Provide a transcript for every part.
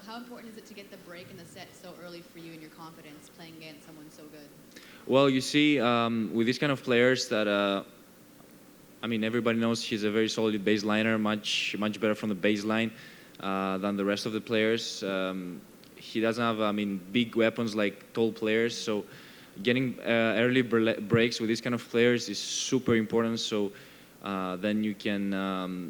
how important is it to get the break in the set so early for you and your confidence playing against someone so good? Well, you see, with these kind of players that, I mean, everybody knows he's a very solid baseliner, much better from the baseline than the rest of the players. He doesn't have, I mean, big weapons like tall players, so getting early breaks with these kind of players is super important. So then you can,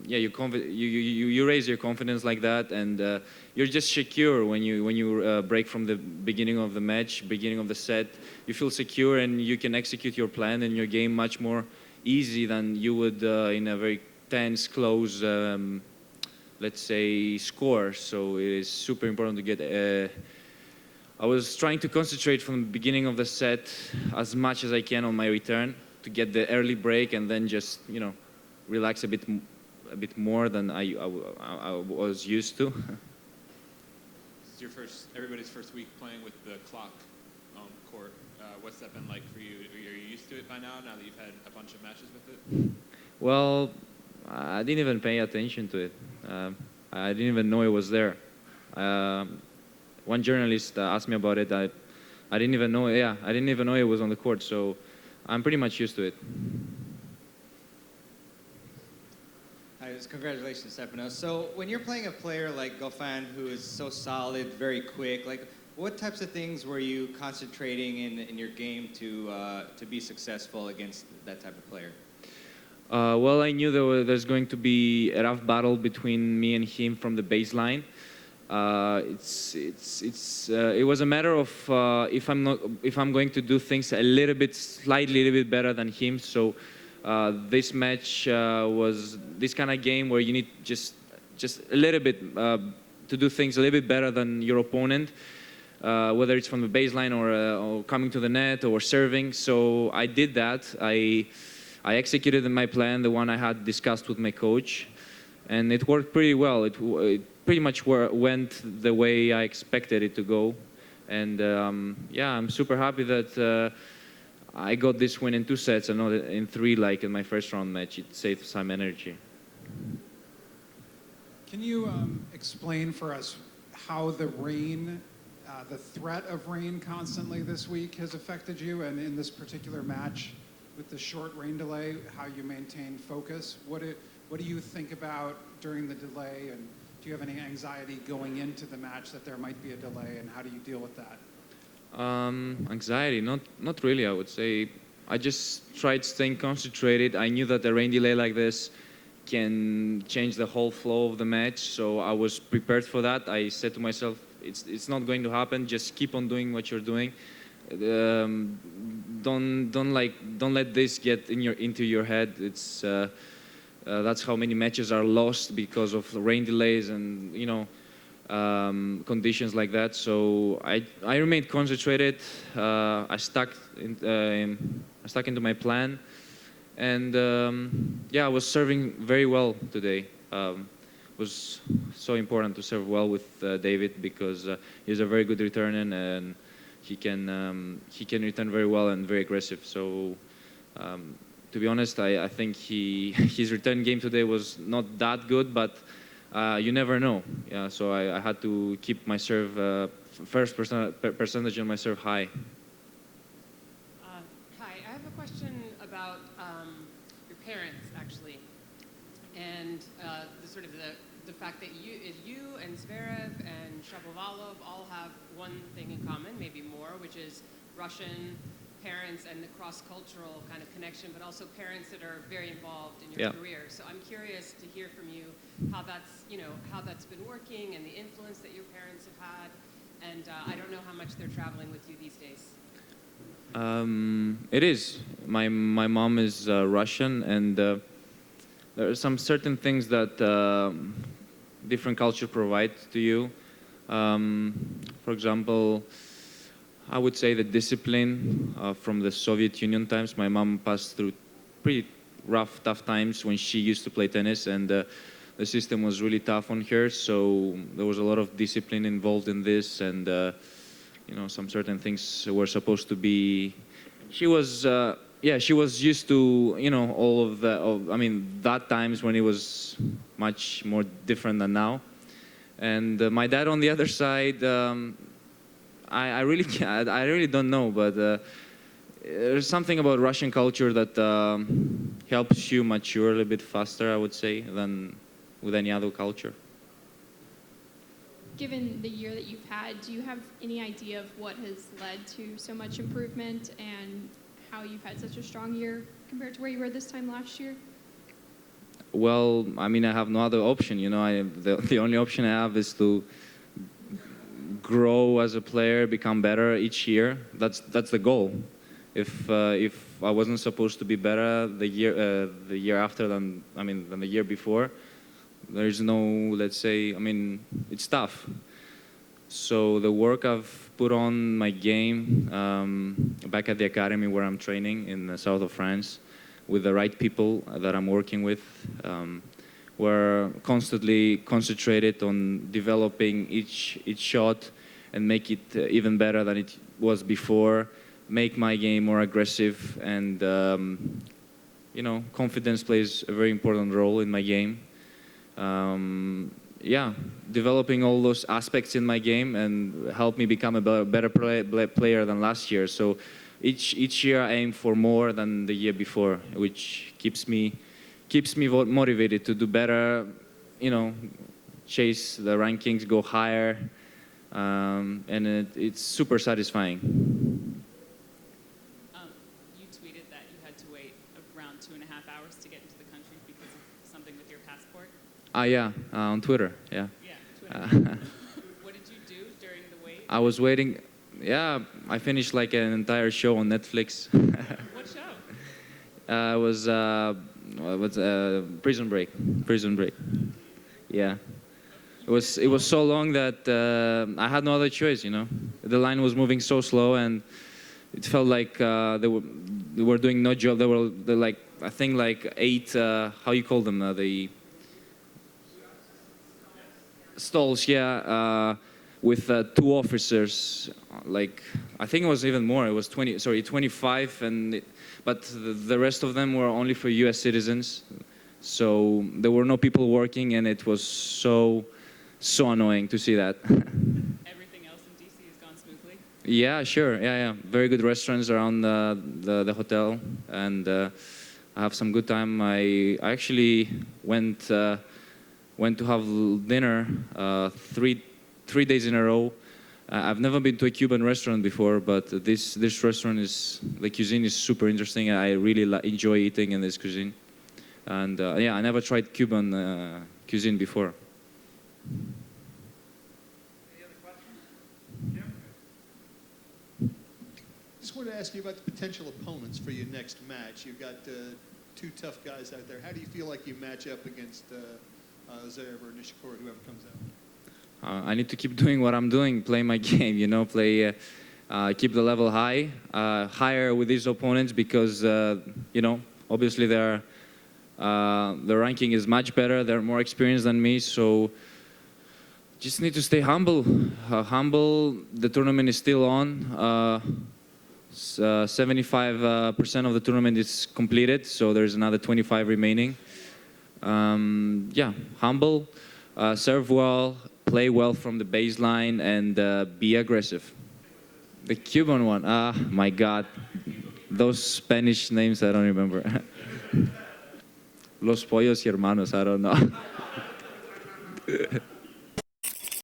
yeah, you raise your confidence like that, and you're just secure when you break from the beginning of the match, beginning of the set. You feel secure, and you can execute your plan and your game much more easy than you would in a very tense, close, let's say, score. So it is super important to get. I was trying to concentrate from the beginning of the set as much as I can on my return to get the early break, and then just relax a bit more than I was used to. It's your everybody's first week playing with the clock on court. What's that been like for you? Are you used to it by now that you've had a bunch of matches with it? Well, I didn't even pay attention to it. I didn't even know it was there. One journalist asked me about it. I didn't even know. Yeah, I didn't even know it was on the court. So I'm pretty much used to it. Hi, congratulations, Stefanos. So when you're playing a player like Goffin, who is so solid, very quick, like what types of things were you concentrating in your game to be successful against that type of player? Well, I knew there's going to be a rough battle between me and him from the baseline. It was a matter of if I'm going to do things a little bit better than him. So this match was this kind of game where you need just a little bit to do things a little bit better than your opponent, whether it's from the baseline or coming to the net or serving. So I did that. I executed my plan, the one I had discussed with my coach, and it worked pretty well. It pretty much went the way I expected it to go. And yeah, I'm super happy that I got this win in 2 sets and not in 3 like in my first round match. It saved some energy. Can you explain for us how the rain, the threat of rain constantly this week has affected you, and in this particular match with the short rain delay, how you maintain focus? What do you think about during the delay, and do you have any anxiety going into the match that there might be a delay, and how do you deal with that? Anxiety, not really, I would say. I just tried staying concentrated. I knew that a rain delay like this can change the whole flow of the match, so I was prepared for that. I said to myself, it's not going to happen. Just keep on doing what you're doing. Don't let this get into your head. It's that's how many matches are lost because of rain delays and conditions like that. So I remained concentrated. I stuck into my plan, and yeah, I was serving very well today. It was so important to serve well with David because he's a very good returner, and he can return very well and very aggressive. So to be honest, I think his return game today was not that good, but you never know. Yeah, so I had to keep my serve first percentage on my serve high. Hi, I have a question about your parents, actually, and the fact that you and Zverev and Shapovalov all have one thing in common, maybe more, which is Russian parents and the cross-cultural kind of connection, but also parents that are very involved in your career. So I'm curious to hear from you how that's been working and the influence that your parents have had. And I don't know how much they're traveling with you these days. It is. My mom is Russian, and there are some certain things that different culture provide to you. For example, I would say the discipline from the Soviet Union times. My mom passed through pretty rough, tough times when she used to play tennis, and the system was really tough on her. So there was a lot of discipline involved in this, and some certain things were supposed to be. She was used to all of that times when it was much more different than now. And my dad on the other side, I really I really don't know, but there's something about Russian culture that helps you mature a little bit faster, I would say, than with any other culture. Given the year that you've had, do you have any idea of what has led to so much improvement and how you've had such a strong year compared to where you were this time last year? Well, I mean, I have no other option. You know, the only option I have is to grow as a player, become better each year. That's the goal. If I wasn't supposed to be better the year after than the year before, there's no, let's say, I mean, it's tough. So the work I've put on my game back at the academy where I'm training in the south of France, with the right people that I'm working with, we're constantly concentrated on developing each shot and make it even better than it was before, make my game more aggressive, and you know, confidence plays a very important role in my game. Yeah, developing all those aspects in my game and help me become a better player than last year. So each year I aim for more than the year before, which keeps me motivated to do better, you know, chase the rankings, go higher, and it's super satisfying. You tweeted that you had to wait around 2.5 hours to get into the country because of something with your passport. Yeah, on Twitter, yeah. Yeah, Twitter. What did you do during the wait? I was waiting. Yeah, I finished like an entire show on Netflix. What show? It was Prison Break. Prison Break. Yeah. It was so long that I had no other choice. You know, the line was moving so slow, and it felt like they were doing no job. They're like, I think like 8. How you call them? The stalls. Yeah. With 2 officers, like I think it was even more. It was 25, but the rest of them were only for U.S. citizens. So there were no people working, and it was so annoying to see that. Everything else in DC has gone smoothly? Yeah, sure. Yeah. Very good restaurants around the hotel, and I have some good time. I actually went to have dinner 3 days in a row. I've never been to a Cuban restaurant before, but this restaurant the cuisine is super interesting. I really enjoy eating in this cuisine. And yeah, I never tried Cuban cuisine before. Any other questions? Just wanted to ask you about the potential opponents for your next match. You've got 2 tough guys out there. How do you feel like you match up against Zverev or Nishikori, whoever comes out? I need to keep doing what I'm doing, play my game, you know, keep the level higher with these opponents because, you know, obviously the ranking is much better. They're more experienced than me, so just need to stay humble. The tournament is still on. 75% of the tournament is completed, so there's another 25 remaining. Yeah, humble, serve well, play well from the baseline, and be aggressive. The Cuban one, my God. Those Spanish names, I don't remember. Los pollos y hermanos, I don't know.